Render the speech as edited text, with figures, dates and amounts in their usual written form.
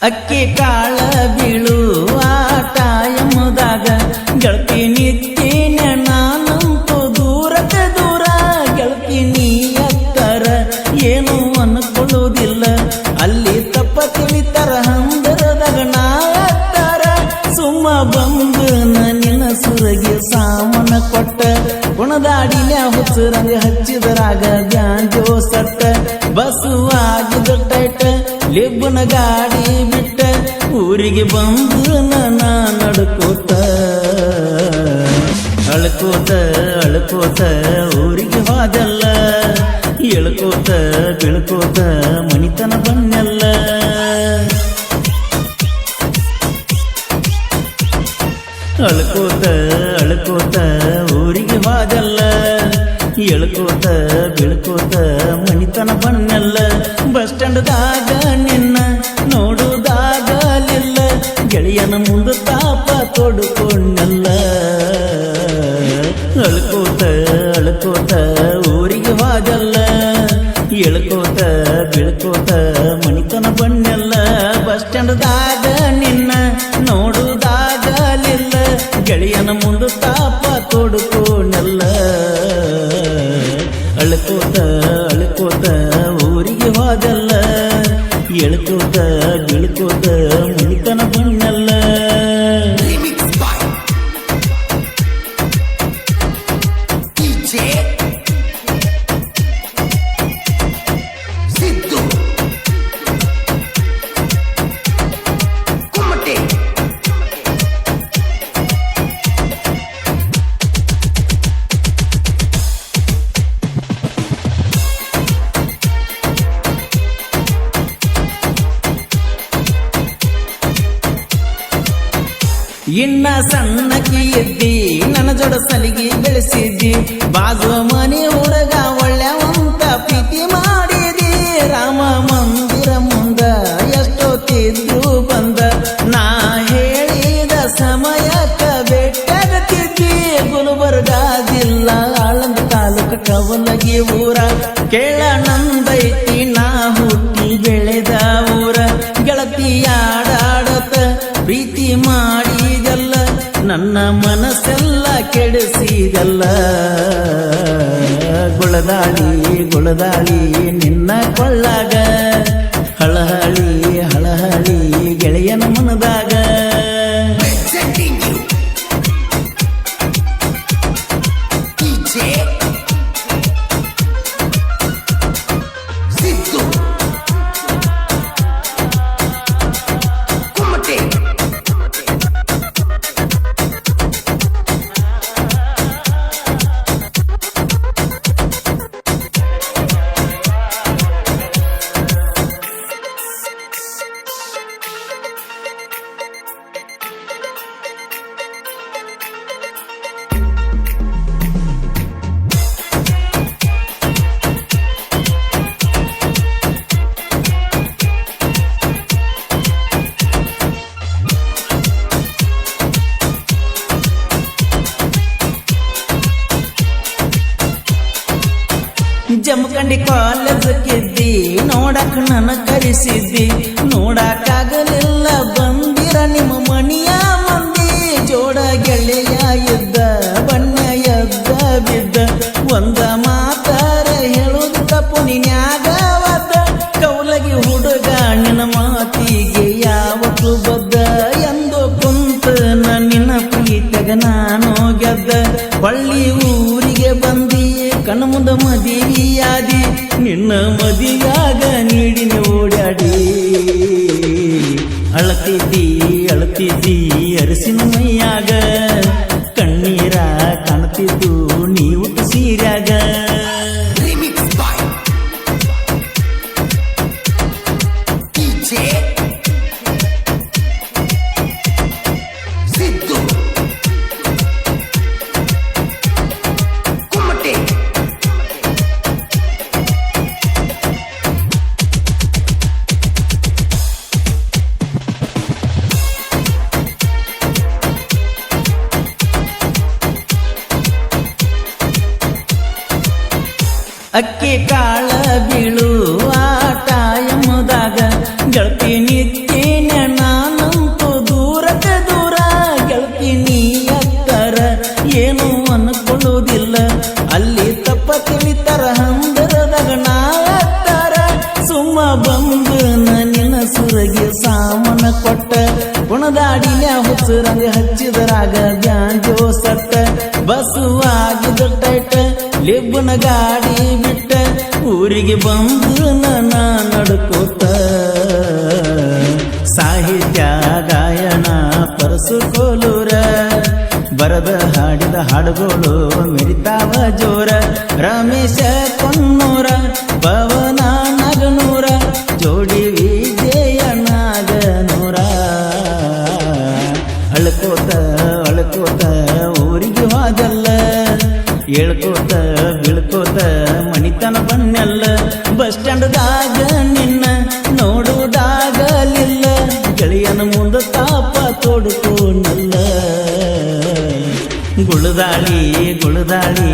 ಅಕ್ಕಿ ಕಾಳ ಬೀಳು ಆಟ ಎಂಬುದಾಗ ಗೆಳತಿ ನಿತ್ತೀನ ನಾನಂತೂ ದೂರಕ್ಕೆ ದೂರ ಗೆಳತಿ ನೀ ಅಕ್ಕರ ಏನು ಅನ್ಕೊಳ್ಳುವುದಿಲ್ಲ ಅಲ್ಲಿ ತಪ್ಪ ತಿಳಿತರ ಹಂದರದಾಗ ನಾ ಅಕ್ಕರ ಸುಮ್ಮ ಬಂದು ನಿನ್ನ ಸುರಗಿ ಸಾಮನ ಕೊಟ್ಟ ಗುಣದಾಡಿನ ಹುಚ್ಚರಂಗ ಹಚ್ಚಿದರಾಗ ಬ್ಯಾಂಜೋ ಸಟ್ಟ ಬಸುವಾಗಿದ ಟೈಟ ಲಿಬ್ಬನ ಗಾಡಿ ಬಿಟ್ಟ ಊರಿಗೆ ಬಂದು ನಾ ನಡ್ಕೋತ ಅಳ್ಕೋತ ಅಳ್ಕೋತ ಊರಿಗೆ ಹೋದಲ್ಲ ಎಳ್ಕೋತ ಬೀಳ್ಕೋತ ಮಣಿತನ ಬನ್ನೆಲ್ಲ ಅಳ್ಕೋತ ಅಳ್ಕೋತ ಊರಿಗೆ ಹೋದಲ್ಲ ಎಳ್ಕೋತ ಬೀಳ್ಕೋತ ಮಣಿತನ ಬನ್ನೆಲ್ಲ ಬಸ್ ಸ್ಟ್ಯಾಂಡ್ದಾಗ ನಿನ್ನ ನೋಡುದಾಗಲಿಲ್ಲ ಗೆಳೆಯನ ಮುಂದೆ ತಾಪ ತೊಡ್ಕೊಂಡೆಲ್ಲ ಅಳ್ಕೋತ ಅಳ್ಕೋತ ಊರಿಗೆ ಹೋದಲ್ಲ ಎಳ್ಕೋತ ಬೀಳ್ಕೋತ ಮಣಿತನ ಬನ್ನೆಲ್ಲ ಬಸ್ ಸ್ಟ್ಯಾಂಡ್ದಾಗ ನಿನ್ನ ನೋಡುದಾಗಲಿಲ್ಲ ಗೆಳೆಯನ ಮುಂದೆ ತಾಪ ತೊಡ್ಕೊಂಡೆಲ್ಲ ಅಳ್ಕೋತ ಅಳ್ಕೋತ ಊರಿಗೆ ಹೋದಲ್ಲ ಎಳ್ಕೋತ ಬೀಳ್ಕೋತ ಮಣಿತನ ಬಣ್ಣಲ್ಲ ಇನ್ನ ಸಣ್ಣಕಿ ಎದ್ದಿ ನನ್ನ ಜೋಡ ಸಲಿಗೆ ಬೆಳೆಸಿದ್ದಿ ಬಾಜು ಮನೆ ಹುಡುಗ ಒಳ್ಳೆವಂತ ಪ್ರೀತಿ ಮಾಡಿದಿ ರಾಮ ಮಂದಿರ ಮುಂದ ಎಷ್ಟೊತ್ತಿದ್ರು ಬಂದ ನಾ ಹೇಳಿದ ಸಮಯಕ್ಕ ಬೆಟ್ಟಗತ್ತಿದ್ದಿ ಗುಲ್ಬರ್ಗ ಜಿಲ್ಲಾ ಆಳಂದ ತಾಲೂಕ ಕವಲಗಿ ಊರ ಕೇಳ ನಂದೈತಿ ನಾ ಹುಟ್ಟಿ ಬೆಳೆದ ಊರ ಗೆಳತಿಯಾಡಾಡತ ಪ್ರೀತಿ ಮಾಡಿದಲ್ಲ ನನ್ನ ಮನಸ್ಸೆಲ್ಲ ಕೆಡಿಸಿದಲ್ಲ ಗುಳದಾಳಿ ಗುಳದಾಳಿ ನಿನ್ನ ಕೊಳ್ಳಾಗ ಹಳಹಳಿ ಹಳಹಳಿ ಗೆಳೆಯನ ಮನದಾಗ ಜಮಖಂಡಿ ಕಾಲೇಜಕ್ಕಿದ್ದಿ ನೋಡಕ್ ನನ್ನ ಕರೆಸಿದ್ದಿ ನೋಡಕ್ಕಾಗಲಿಲ್ಲ ಬಂದಿರ ನಿಮ್ಮ ಮನಿಯ ಮಂದಿ ಜೋಡ ಗೆಳೆಯ ಇದ್ದ ಬಣ್ಣ ಎದ್ದ ಬಿದ್ದ ಒಂದ ಮಾತಾರ ಹೇಳುದು ತಪ್ಪು ನಿನ್ಯಾಗವದ್ದ ಕೌಲಗಿ ಹುಡುಗ ನಿನ್ನ ಮಾತಿಗೆ ಯಾವತ್ತು ಬದ್ದ ಎಂದು ಕುಂತ ನಿನ್ನ ಪ್ರೀತಿಗ ನಾನು ಗೆದ್ದ ಬಳ್ಳಿ ಊರಿಗೆ ಬಂದಿ ಕಣ್ಣ ಮುಂದ ಮದಿಯಾದಿ ನಿನ್ನ ಮದಿಯಾಗ ನೀಡಿನ ಓಡಾಡಿ ಅಳತಿದ್ದಿ ಅಳತಿದ್ದಿ ಅರಸಿನ ಮೈಯಾಗ ಕಣ್ಣೀರ ಕಾಣ್ತಿದ್ದು ನೀವು ಸೀರ್ಯಾಗ ಅಕ್ಕಿ ಕಾಳ ಬೀಳು ಆಟ ಎಂಬುದಾಗ ಗೆಳತಿ ನಿತ್ತೀನ ಹೆಸರಿಗೆ ಸಾಮನ ಕೊಟ್ಟ ಗುಣದಾಡಿನ ಹುಚ್ಚರಂಗ ಹಚ್ಚಿದರಾಗ ಬ್ಯಾಂಜೋ ಸಟ್ಟ ಬಸುವಾಗಿದ್ದ ಟೈಟ ಲಿಬ್ಬನ ಗಾಡಿ ಬಿಟ್ಟ ಊರಿಗೆ ಬಂದು ನನ್ನ ನಡ್ಕೋತ ಸಾಹಿತ್ಯ ಗಾಯನ ಪರಸು ಕೋಲೂರ ಬರದ ಹಾಡಿದ ಹಾಡುಗಳು ಮೆರಿತಾವ ಜೋರ ರಮೇಶ ಕೊನ್ನೂರ ಪವನ ನಗನೂರ ಜೋಡಿ ವಿಜಯ ನಾಗನೂರ ಅಳ್ಕೋತ ಅಳ್ಕೋತ ಊರಿಗೆ ಹೋದಲ್ಲ ಹೇಳ್ಕೋತ ಬೀಳ್ಕೋತ ಮಣಿತನ ಬನ್ನಲ್ಲ ಬಸ್ ಸ್ಟ್ಯಾಂಡ್ದಾಗ ನಿನ್ನ ನೋಡುವುದಾಗಲಿಲ್ಲ ಗೆಳೆಯನ ಮುಂದ ತಾಪ ತೋಡುಕೋನಲ್ಲ ಗುಳದಾಳಿ ಗುಳದಾಳಿ